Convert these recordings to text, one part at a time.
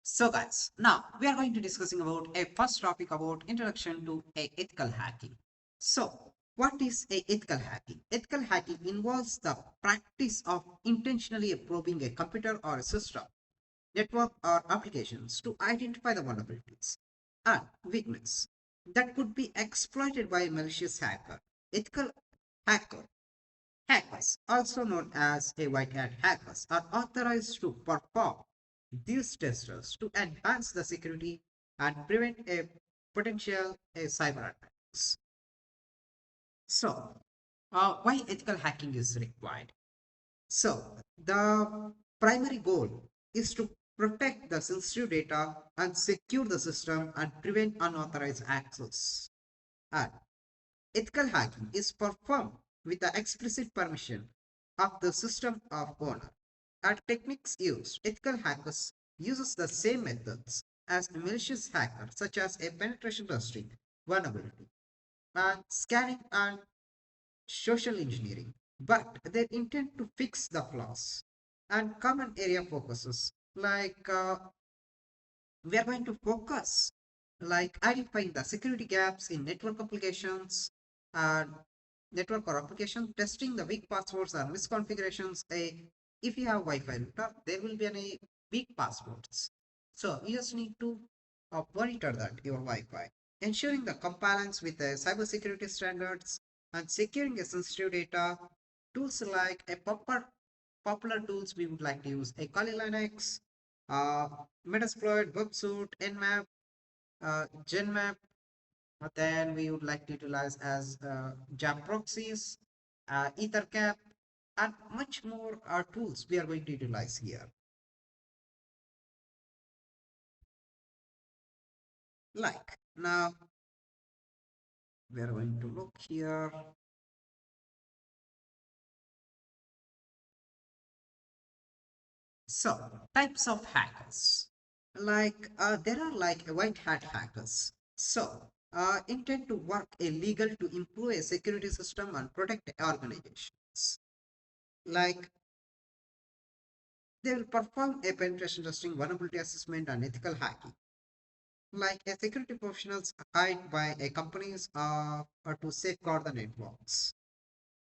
So guys, now we are going to discussing about a first topic about introduction to a ethical hacking. So what is a ethical hacking? Ethical hacking involves the practice of intentionally probing a computer or a system, network or applications to identify the vulnerabilities and weakness that could be exploited by a malicious hacker. Ethical hacker Hackers, also known as a white hat hackers, are authorized to perform these tests to enhance the security and prevent a potential cyber attacks. So, why ethical hacking is required? So, the primary goal is to protect the sensitive data and secure the system and prevent unauthorized access. And ethical hacking is performed with the explicit permission of the system of owner. Our techniques used, ethical hackers uses the same methods as a malicious hacker, such as a penetration testing, vulnerability, and scanning and social engineering, but they intend to fix the flaws. And common area focuses like we are going to focus like identifying the security gaps in network applications and network or application testing the weak passwords or misconfigurations. If you have wi-fi router there will be any weak passwords, so you just need to monitor that your wi-fi, ensuring the compliance with the cybersecurity standards and securing the sensitive data. Tools like a popular tools we would like to use a Kali Linux, uh, Metasploit, WebSuite, Nmap, Genmap. Then we would like to utilize as Jam proxies, EtherCap, and much more tools we are going to utilize here. Like now, we are going to look here. So, types of hackers. Like, there are like white hat hackers. So, intend to work illegal to improve a security system and protect organizations. Like, they will perform a penetration testing, vulnerability assessment, and ethical hacking. Like, a security professionals hired by a companies are to safeguard the networks.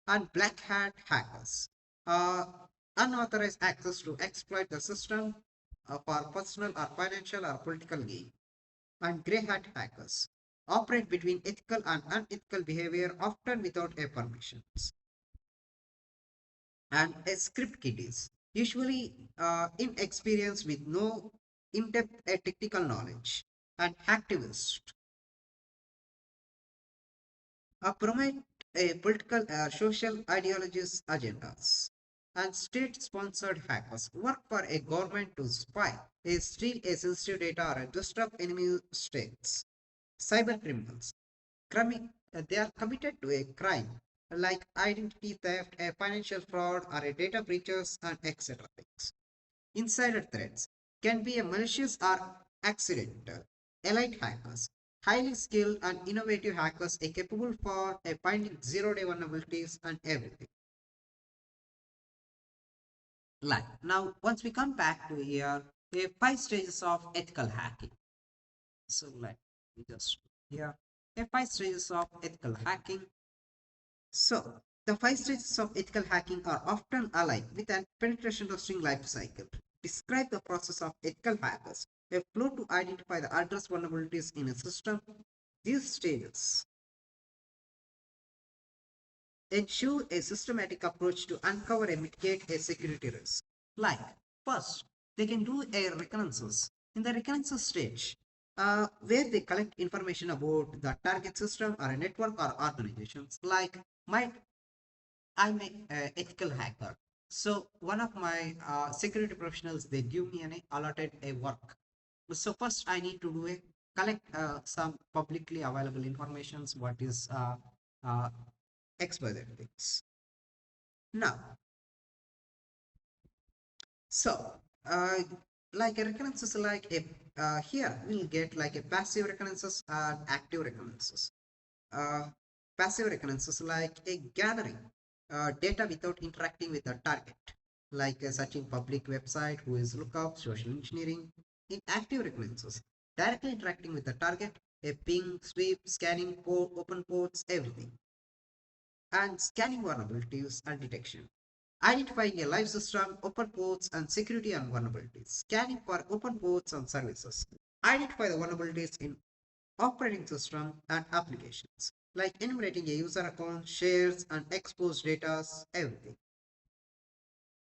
And black hat hackers. Uh, Unauthorized access to exploit the system for personal or financial or political gain. And grey hat hackers operate between ethical and unethical behavior, often without a permissions. And a script kiddies, usually inexperienced with no in-depth technical knowledge. And hacktivists promote a political or social ideologies agendas. And state-sponsored hackers work for a government to spy, steal a sensitive data, or disrupt enemy states. Cyber criminals, they are committed to a crime like identity theft, a financial fraud, or a data breaches, and etc. things. Insider threats can be a malicious or accidental. Elite hackers, highly skilled and innovative hackers are capable for finding zero-day vulnerabilities and everything. Like now, once we come back to here, the five stages of ethical hacking. So let me just here. The five stages of ethical hacking. So, the five stages of ethical hacking are often aligned with an penetration testing life cycle. Describe the process of ethical hackers, a flow to identify the address vulnerabilities in a system. These stages ensure a systematic approach to uncover and mitigate a security risk. Like, first, they can do a reconnaissance. In the reconnaissance stage, where they collect information about the target system or a network or organizations, like my I'm a ethical hacker. So one of my security professionals, they give me an allotted a work. So first I need to do a collect some publicly available informations. What is uh, XYZ things. Now, so uh, like a reconnaissance, like a here we'll get like a passive reconnaissance and active reconnaissance. Uh, Passive reconnaissance like a gathering data without interacting with the target, like searching public website, who is lookup, social engineering. In active reconnaissance, directly interacting with the target, a ping, sweep, scanning, port, open ports, everything. And scanning vulnerabilities and detection. Identifying a live system, open ports, and security and vulnerabilities. Scanning for open ports and services. Identify the vulnerabilities in operating system and applications, like enumerating a user account, shares, and exposed data, everything.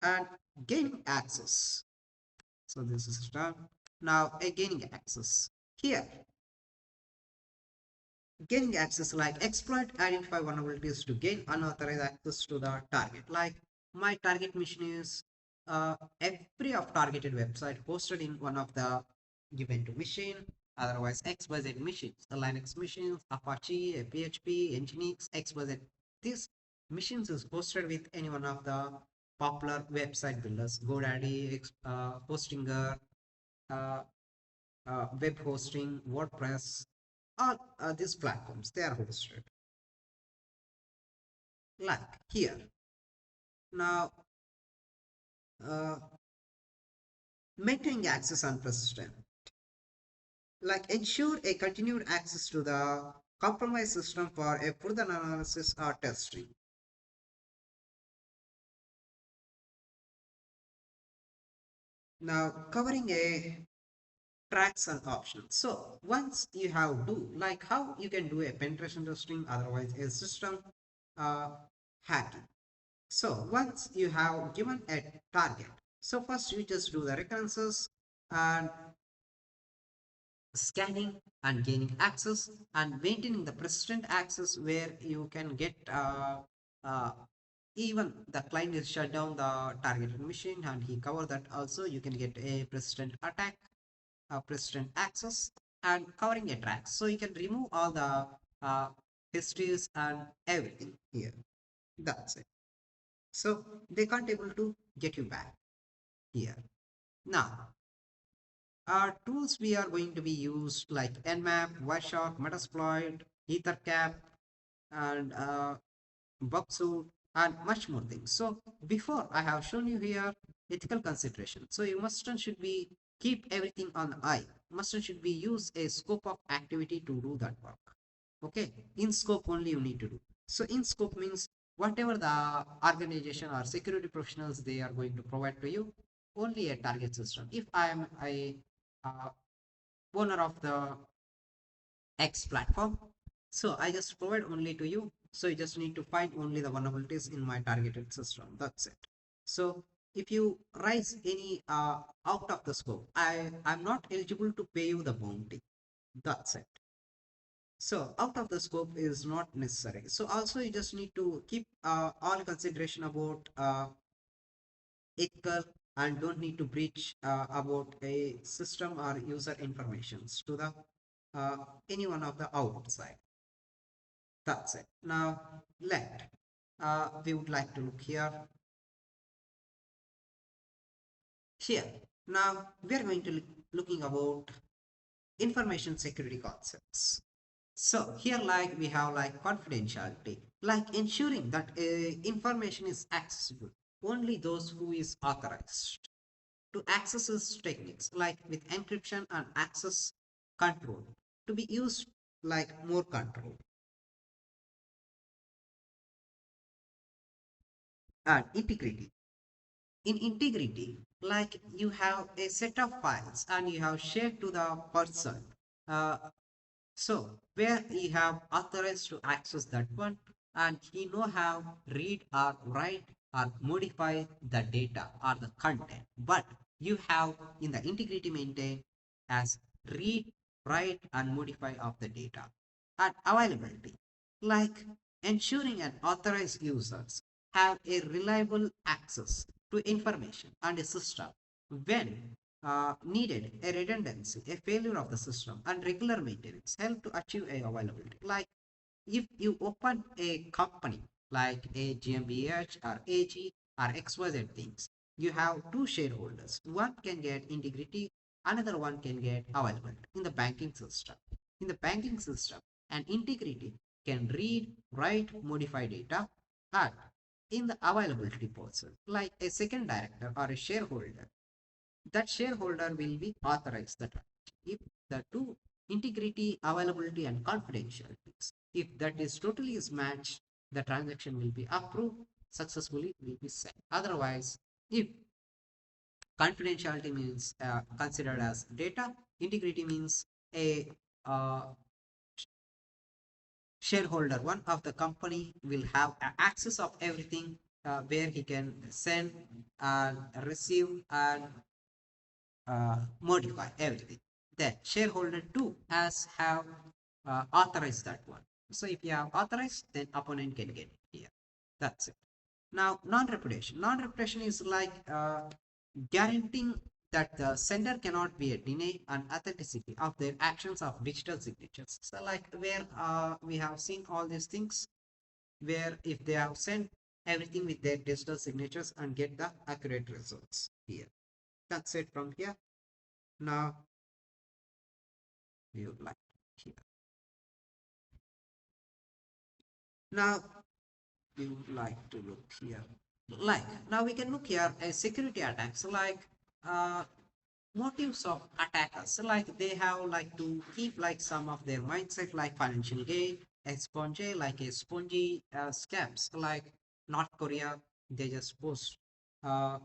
And gaining access. So this is done. Now, gaining access. Here, gaining access like exploit identify vulnerabilities to gain unauthorized access to the target. Like my target mission is every of targeted website hosted in one of the given to machine, otherwise XYZ machines, the Linux machines, Apache, PHP, Nginx, XYZ. These machines is hosted with any one of the popular website builders, GoDaddy, Hostinger, uh, web hosting, WordPress, all these platforms, they are hosted. Like here. Now, uh, maintaining access and persistent. Like ensure a continued access to the compromised system for a further analysis or testing. Now, covering a tracks and options. So once you have do like how you can do a penetration testing, otherwise a system uh, hacking. So once you have given a target, so first you just do the recurrences and scanning and gaining access and maintaining the persistent access where you can get uh, even the client is shut down the targeted machine and he cover that also you can get a persistent attack, persistent access and covering a track. So you can remove all the histories and everything here. That's it. So they can't able to get you back here. Now, our tools we are going to be used like Nmap, Wireshark, Metasploit, EtherCap, and Bugsuit, and much more things. So before I have shown you here ethical consideration. So you must and should be keep everything on eye. Must and should be use a scope of activity to do that work. Okay, in scope only you need to do. So in scope means whatever the organization or security professionals they are going to provide to you, only a target system. If I am a uh, owner of the X platform, so I just provide only to you. So you just need to find only the vulnerabilities in my targeted system. That's it. So if you rise any out of the scope, I'm not eligible to pay you the bounty. That's it. So out of the scope is not necessary. So also you just need to keep all consideration about ethical and don't need to breach about a system or user informations to the uh, any one of the outside. That's it. Now let we would like to look here. Here now we are going to looking about information security concepts. So here like we have like confidentiality, like ensuring that information is accessible only those who is authorized to access these techniques like with encryption and access control to be used like more control and integrity. In integrity, like you have a set of files and you have shared to the person. Uh, So where he have authorized to access that one and he no have read or write or modify the data or the content. But you have in the integrity maintained as read, write and modify of the data. And availability, like ensuring an authorized users have a reliable access to information and a system when needed a redundancy, a failure of the system, and regular maintenance help to achieve a availability. Like if you open a company like a GmbH or AG or XYZ things, you have two shareholders. One can get integrity, another one can get availability in the banking system. In the banking system, an integrity can read, write, modify data, and in the availability portion, like a second director or a shareholder that shareholder will be authorized the transaction. If the two integrity, availability, and confidentiality, if that is totally is matched, the transaction will be approved successfully, will be sent. Otherwise, if confidentiality means considered as data, integrity means a uh, shareholder, one of the company will have access of everything, where he can send and receive and modify everything. Then shareholder 2 has have authorized that one. So if you have authorized, then opponent can get it here. That's it. Now non-reputation. Non-reputation is like guaranteeing that the sender cannot be a deny an authenticity of their actions of digital signatures. So like where we have seen all these things, where if they have sent everything with their digital signatures and get the accurate results here. That's it from here. Now we would like here. Now we would like to look here. Like now we can look here a security attacks like uh, motives of attackers. Like they have like to keep like some of their mindset like financial gain, a spongy like a spongy scams like North Korea. They just post. Uh,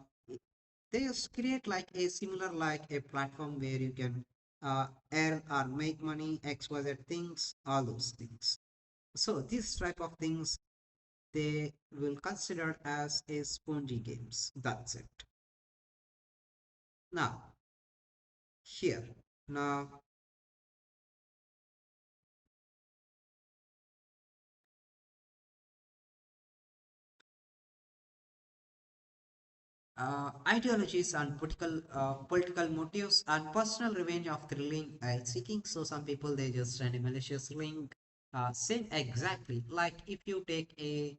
they just create like a similar like a platform where you can earn or make money, XYZ things, all those things. So this type of things they will consider as a spongy games. That's it. Now here. Now ideologies and political motives and personal revenge of thrilling seeking. So some people they just send a malicious link. Same exactly like if you take a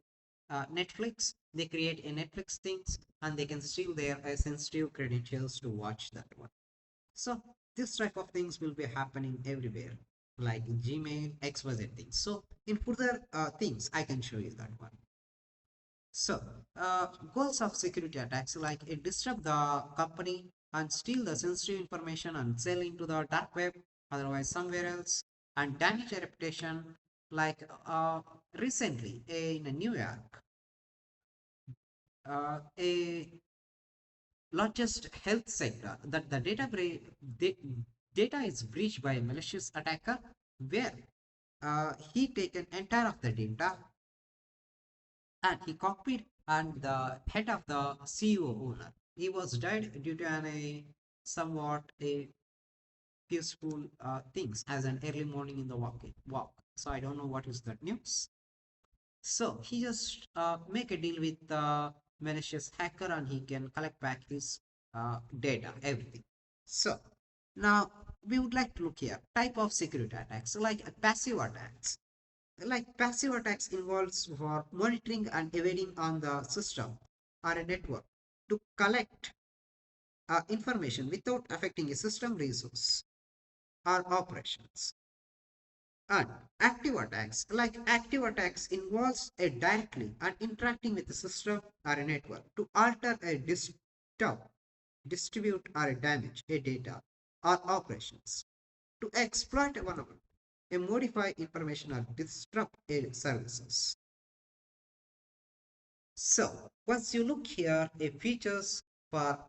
Netflix, they create a Netflix things and they can steal their sensitive credentials to watch that one. So this type of things will be happening everywhere, like Gmail, XYZ things. So in further things, I can show you that one. So, goals of security attacks like it disrupt the company and steal the sensitive information and sell into the dark web, otherwise somewhere else, and damage a reputation. Like recently in New York, a largest health sector that the data is breached by a malicious attacker, where he taken entire of the data and he copied and the head of the CEO owner. He was died due to a somewhat a peaceful things as an early morning in the walk. So I don't know what is that news. So he just make a deal with the malicious hacker and he can collect back his data, everything. So now we would like to look here type of security attacks. So like passive attacks, like passive attacks involves for monitoring and evading on the system or a network to collect information without affecting a system resource or operations. And active attacks, like active attacks involves a directly and interacting with the system or a network to alter a disturb, distribute or damage a data or operations, to exploit a vulnerability, a modify information or disrupt a services. So once you look here, a features for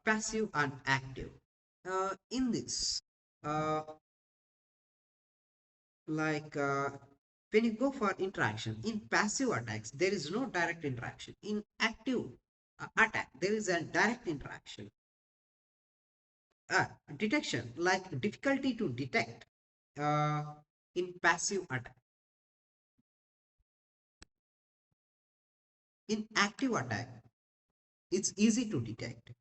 passive and active. In this, uh, like when you go for interaction in passive attacks, there is no direct interaction. In active attack, there is a direct interaction. Detection, like difficulty to detect uh, in passive attack. In active attack, it's easy to detect.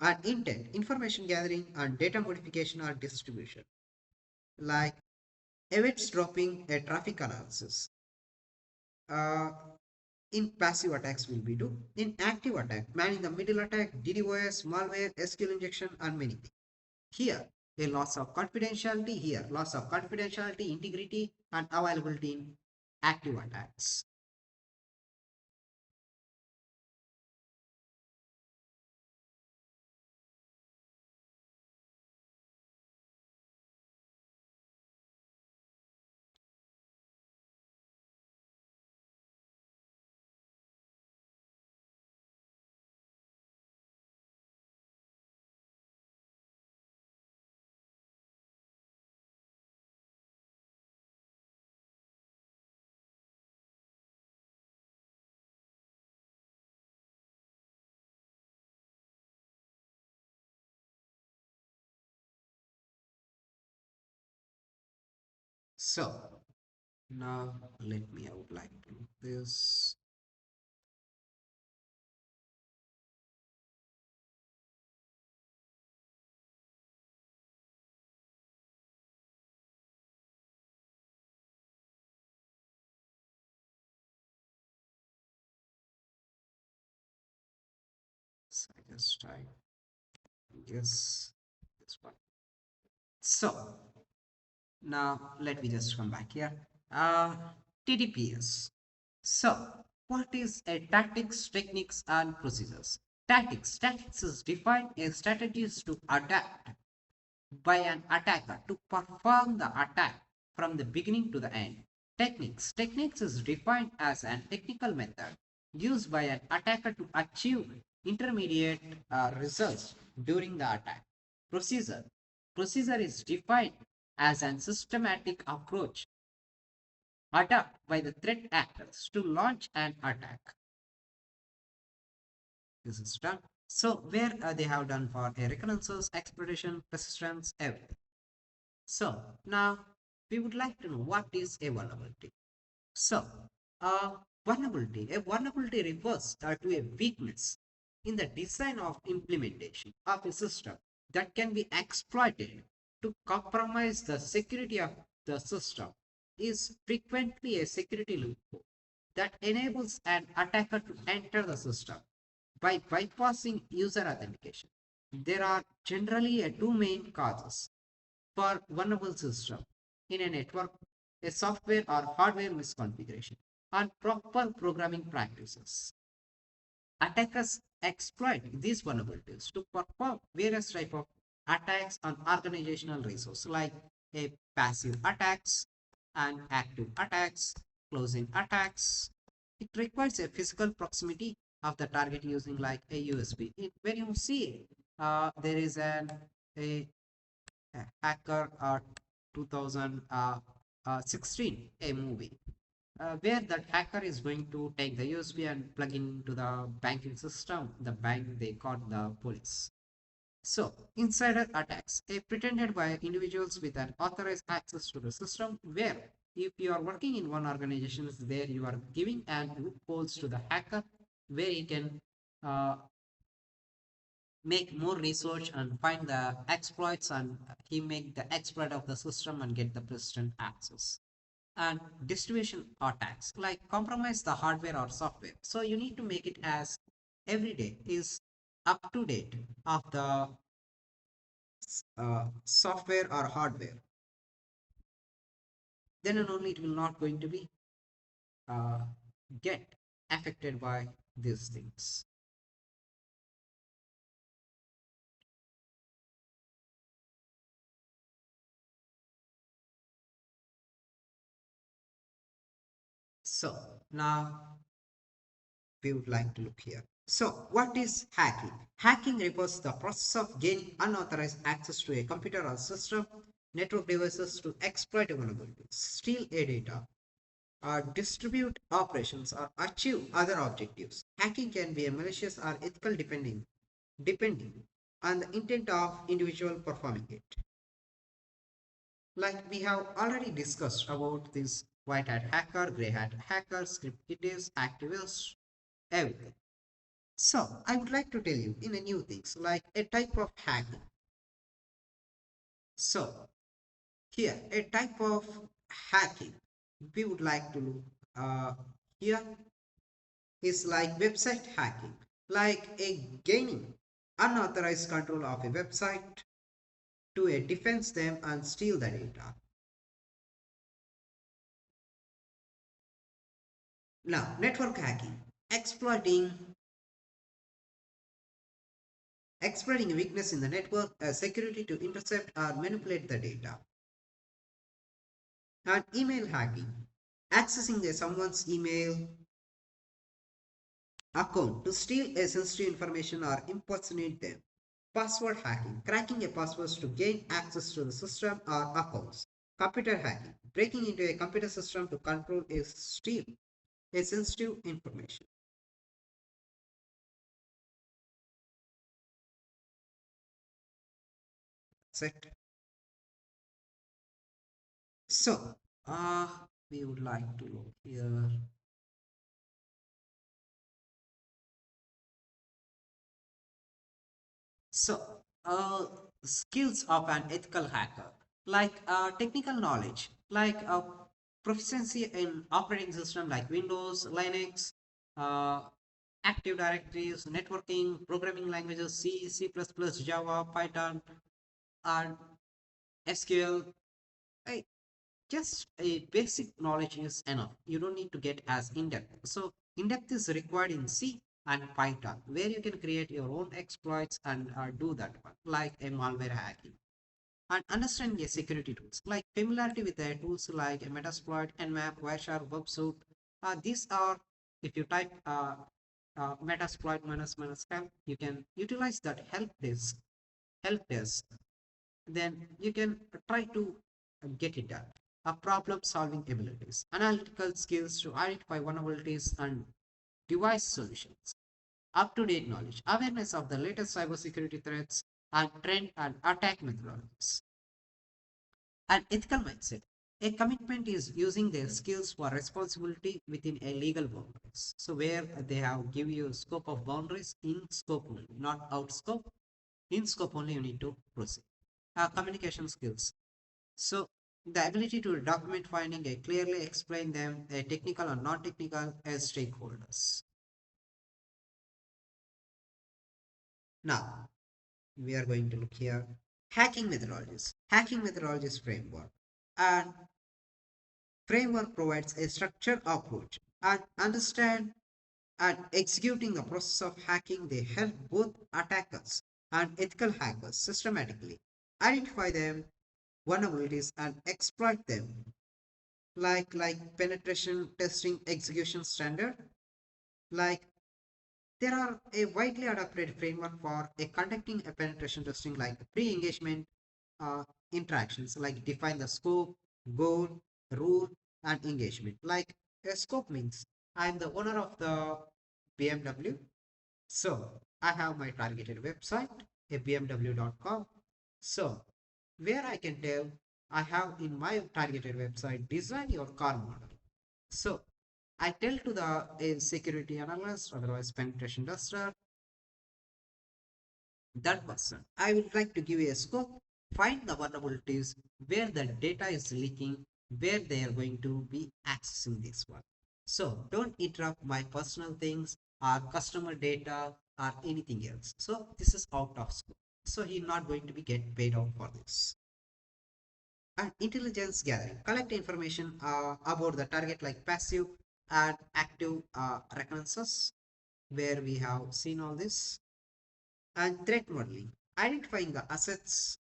And intent, information gathering and data modification or distribution, like events dropping a traffic analysis. Uh, in passive attacks will be do. In active attack, man in the middle attack, DDoS, malware, SQL injection, and many things. Here, a loss of confidentiality. Here, loss of confidentiality, integrity, and availability in active attacks. So now let me outline this. So I just try yes this one. So now let me just come back here. Uh, TTPs. So what is a tactics, techniques, and procedures? Tactics. Tactics is defined as strategies to adapt by an attacker to perform the attack from the beginning to the end. Techniques. Techniques is defined as an technical method used by an attacker to achieve intermediate results during the attack. Procedure. Procedure is defined as an systematic approach adopted by the threat actors to launch an attack. This is done. So where they have done for a reconnaissance, exploitation, persistence, everything. So now we would like to know what is a vulnerability. So a vulnerability refers to a weakness in the design of implementation of a system that can be exploited to compromise the security of the system. Is frequently a security loophole that enables an attacker to enter the system by bypassing user authentication. There are generally two main causes for vulnerable system in a network, a software or hardware misconfiguration, and proper programming practices. Attackers exploit these vulnerabilities to perform various type of attacks on organizational resources like a passive attacks and active attacks, closing attacks. It requires a physical proximity of the target using like a USB. When you see there is a Hacker 2016, a movie where that hacker is going to take the USB and plug into the banking system. The bank they caught the police. So insider attacks, a pretended by individuals with an authorized access to the system, where if you are working in one organization, there you are giving and loopholes to the hacker, where he can uh, make more research and find the exploits, and he make the exploit of the system and get the persistent access. And distribution attacks like compromise the hardware or software, so you need to make it as every day is up to date of the software or hardware, then and only it will not going to be uh, get affected by these things. So now we would like to look here. So, what is hacking? Hacking refers to the process of gaining unauthorized access to a computer or system, network devices to exploit a vulnerability, steal a data, or distribute operations or achieve other objectives. Hacking can be a malicious or ethical depending on the intent of individual performing it. Like we have already discussed about this white hat hacker, grey hat hacker, script kiddies, activists, everything. So, I would like to tell you in a new things like a type of hacking. So, here a type of hacking we would like to look here is like website hacking, like a gaining unauthorized control of a website to a defense them and steal the data. Now, network hacking, exploiting a weakness in the network security to intercept or manipulate the data. And email hacking, accessing someone's email account to steal a sensitive information or impersonate them. Password hacking, cracking a password to gain access to the system or accounts. Computer hacking, breaking into a computer system to control a steal a sensitive information. That's it. So Uh, we would like to look here. So, skills of an ethical hacker, like technical knowledge, like proficiency in operating system like Windows, Linux, uh, Active Directories, networking, programming languages, C, C++, Java, Python, and SQL. Right? Just a basic knowledge is enough. You don't need to get as in-depth. So in-depth is required in C and Python, where you can create your own exploits and do that one, like a malware hacking. And understand the security tools, like familiarity with the tools like Metasploit, Nmap, Wireshark, WebSuit. These are, if you type Metasploit minus help, you can utilize that help desk, then you can try to get it done. Problem solving abilities, analytical skills to identify vulnerabilities and devise solutions, up to date knowledge, awareness of the latest cybersecurity threats and trend and attack methodologies, and ethical mindset. A commitment is using their skills for responsibility within a legal boundaries. So where they have give you scope of boundaries in scope only, not out scope. In scope only you need to proceed. Communication skills. So the ability to document finding and clearly explain them, technical or non-technical, as stakeholders. Now we are going to look here hacking methodologies. Hacking methodologies framework. And framework provides a structured approach and understand and executing the process of hacking. They help both attackers and ethical hackers systematically identify them vulnerabilities and exploit them, like penetration testing execution standard. Like there are a widely adopted framework for a conducting a penetration testing, like pre-engagement uh, interactions, like define the scope, goal, rule, and engagement. Like a scope means I'm the owner of the BMW, so I have my targeted website, a bmw.com. So where I can tell I have in my targeted website design your car model. So I tell to the security analyst, otherwise penetration tester, that person. I would like to give you a scope, find the vulnerabilities where the data is leaking, where they are going to be accessing this one. So don't interrupt my personal things or customer data or anything else. So this is out of scope. So he's not going to be get paid out for this. And intelligence gathering, collect information about the target like passive and active reconnaissance, where we have seen all this. And threat modeling, identifying the assets,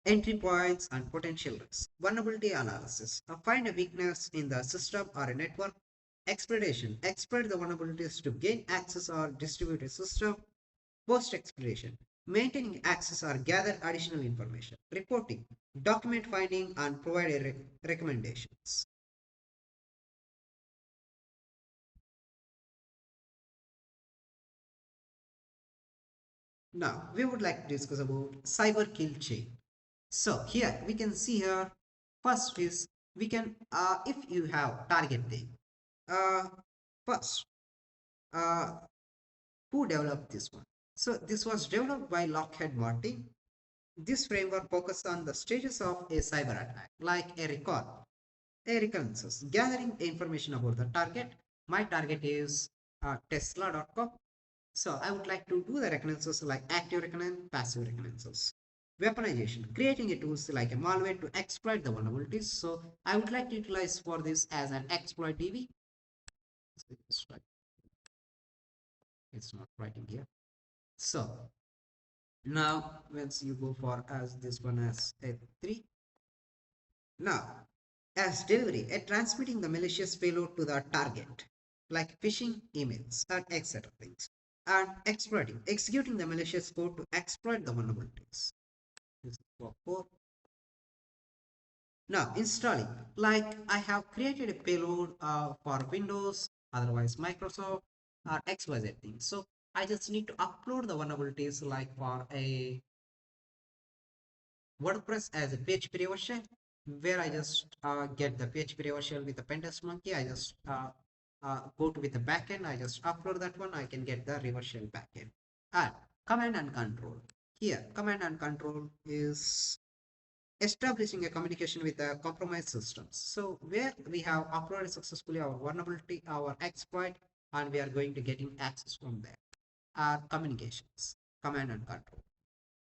entry points, and potential risks. Vulnerability analysis, find a weakness in the system or a network. Exploitation, exploit the vulnerabilities to gain access or distribute a system. Post exploration, maintaining access or gather additional information. Reporting, document finding and provide a recommendations. Now we would like to discuss about cyber kill chain. So here we can see here, first is we can if you have target thing, uh, first, uh, who developed this one? So this was developed by Lockheed Martin. This framework focuses on the stages of a cyber attack, like a recall, a reconnaissance, gathering information about the target. My target is Tesla.com. So I would like to do the reconnaissance like active reconnaissance, passive reconnaissance. Weaponization, creating a tools like a malware to exploit the vulnerabilities. So I would like to utilize for this as an exploit DB. It's not writing here. So now once you go for as this one as a 3. Now as delivery, a transmitting the malicious payload to the target, like phishing emails and etc. things. And exploiting, executing the malicious code to exploit the vulnerabilities. This is for 4. Now installing, like I have created a payload for Windows, otherwise Microsoft or XYZ things. So I just need to upload the vulnerabilities like for a WordPress as a PHP reversion, where I just get the PHP reversion with the Pentest monkey. I just go to with the backend. I just upload that one. I can get the reversion backend. And command and control. Here, command and control is establishing a communication with the compromised systems. So where we have uploaded successfully our vulnerability, our exploit, and we are going to getting access from there. Our communications, command and control.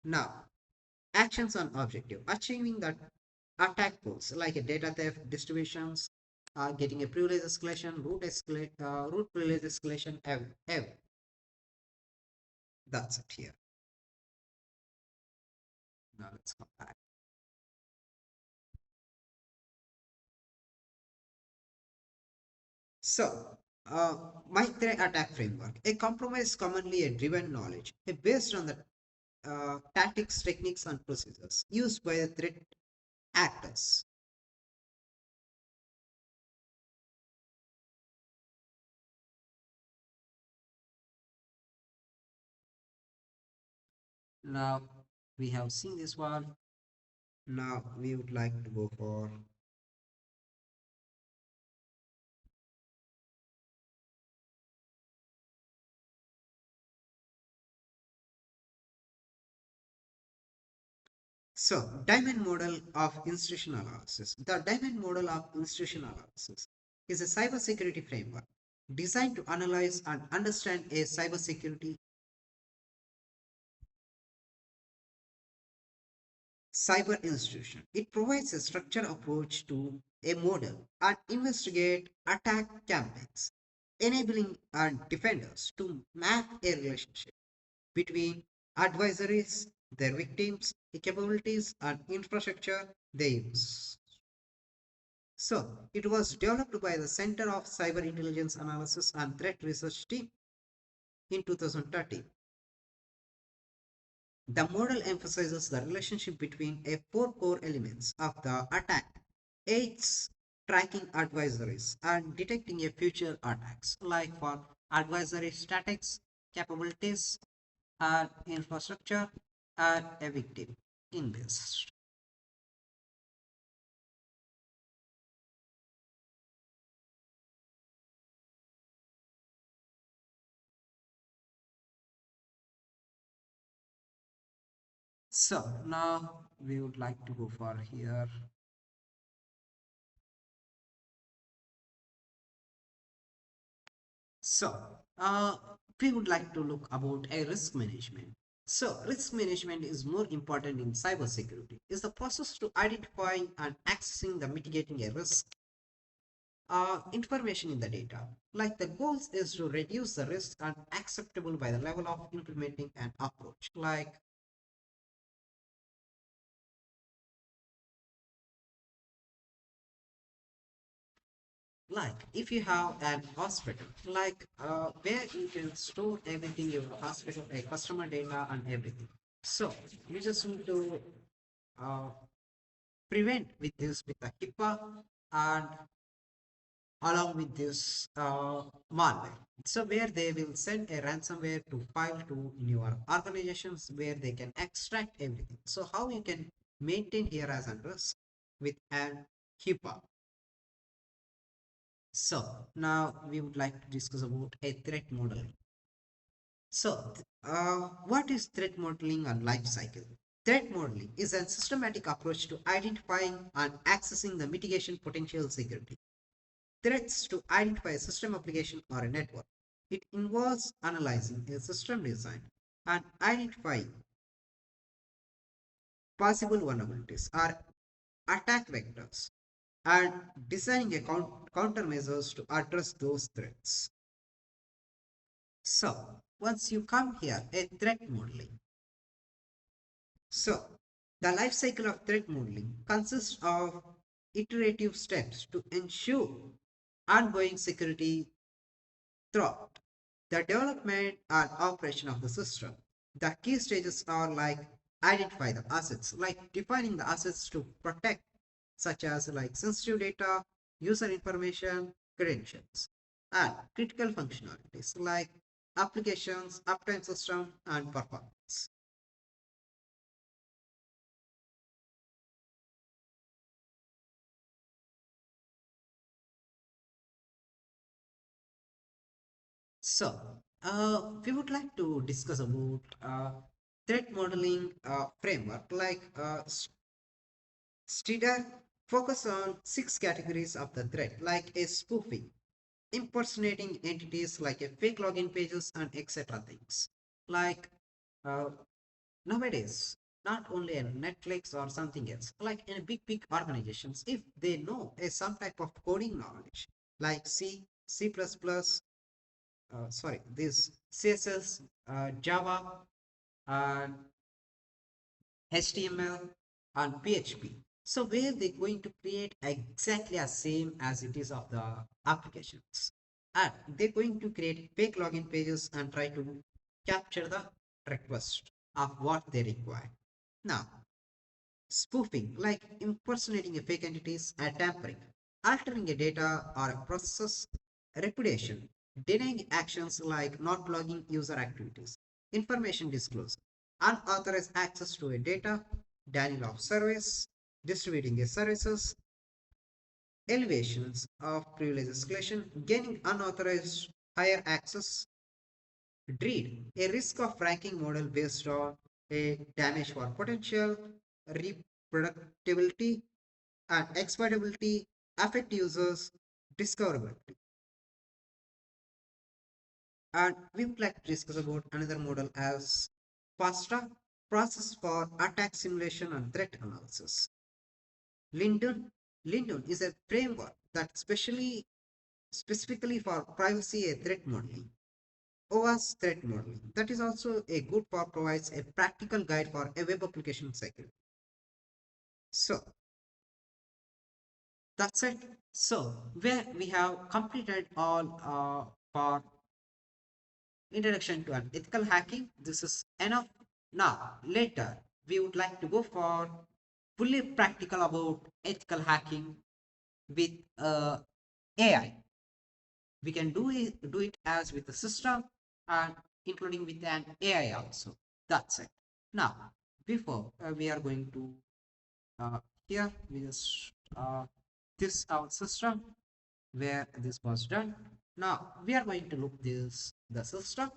Now, actions on objective, achieving the attack goals like a data theft, distributions, getting a privilege escalation, root privilege escalation, every. That's it here. Now let's come back. So, MITRE attack framework, a compromise commonly a driven knowledge, based on the tactics, techniques, and procedures used by the threat actors. Now we have seen this one. Now we would like to go for so diamond model of institution analysis. The diamond model of institution analysis is a cybersecurity framework designed to analyze and understand a cyber institution. It provides a structured approach to a model and investigate attack campaigns, enabling and defenders to map a relationship between adversaries, their victims, the capabilities, and infrastructure they use. So, it was developed by the Center of Cyber Intelligence Analysis and Threat Research Team in 2013. The model emphasizes the relationship between a four core elements of the attack, aids tracking advisories and detecting a future attacks, like for advisory statics, capabilities, and infrastructure, and a victim in this. So now we would like to go for here. So, we would like to look about a risk management. So, risk management is more important in cybersecurity. Is the process to identifying and accessing the mitigating a risk information in the data. Like the goals is to reduce the risk and acceptable by the level of implementing an approach. Like if you have an hospital, where you can store everything your hospital, a customer data and everything. So you just need to uh, prevent with this with the HIPAA and along with this malware. So where they will send a ransomware to file to your organizations where they can extract everything. So how you can maintain here as a risk with an HIPAA. So now we would like to discuss about a threat model. So what is threat modeling and life cycle? Threat modeling is a systematic approach to identifying and accessing the mitigation potential security threats to identify a system application or a network. It involves analyzing a system design and identifying possible vulnerabilities or attack vectors and designing a countermeasures to address those threats. So, once you come here, a threat modeling. So, the life cycle of threat modeling consists of iterative steps to ensure ongoing security throughout the development and operation of the system. The key stages are like identify the assets, like defining the assets to protect, such as like sensitive data, user information, credentials, and critical functionalities like applications, uptime system, and performance. So, we would like to discuss about threat modeling framework like Steeder focus on six categories of the threat like a spoofing, impersonating entities like a fake login pages and etc. things. Like uh, nowadays, not only in Netflix or something else, like in big organizations, if they know some type of coding knowledge like sorry, this CSS, Java, and HTML, and PHP. So where they're going to create exactly as same as it is of the applications. And they're going to create fake login pages and try to capture the request of what they require. Now, spoofing, like impersonating a fake entities and tampering, altering a data or a process, repudiation, denying actions like not logging user activities, information disclosure, unauthorized access to a data, denial of service, distributing a services, elevations of privilege escalation, gaining unauthorized higher access, DREAD, a risk of ranking model based on a damage for potential, reproducibility, and exploitability, affect users' discoverability. And we would like to discuss about another model as FASTA, process for attack simulation and threat analysis. Linden, Linden is a framework that specifically for privacy and threat modeling. OWASP threat modeling. That is also a good for provides a practical guide for a web application security. So that's it. So where we have completed all for introduction to an ethical hacking. This is enough. Now later we would like to go for fully practical about ethical hacking with AI. We can do it as with the system and including with an AI also. That's it. Now, before we are going to uh, here we just this our system where this was done. Now we are going to look this the system.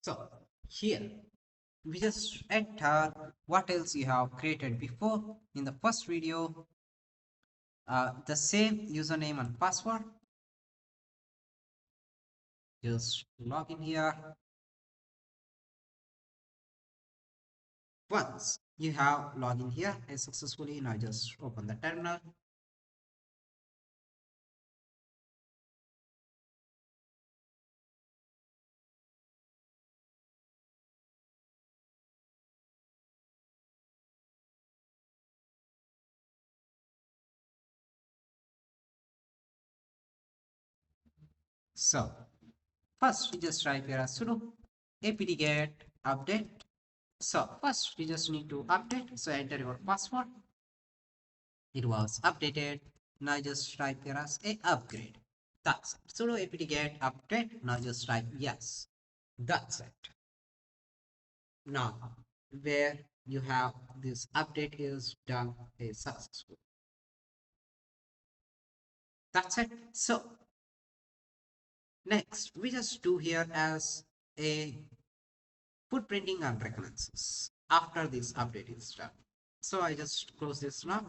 So here we just enter what else you have created before in the first video, the same username and password. Just log in here. Once you have login here and successfully, now just open the terminal. So first we just type here as sudo apt-get update. So first we just need to update. So enter your password. It was updated. Now just type here as a upgrade. That's it. Sudo apt-get update. Now just type yes. That's it. Now where you have this update is done is successful. That's it. So next we just do here as a footprinting and reconnaissance after this update is done. So I just close this now.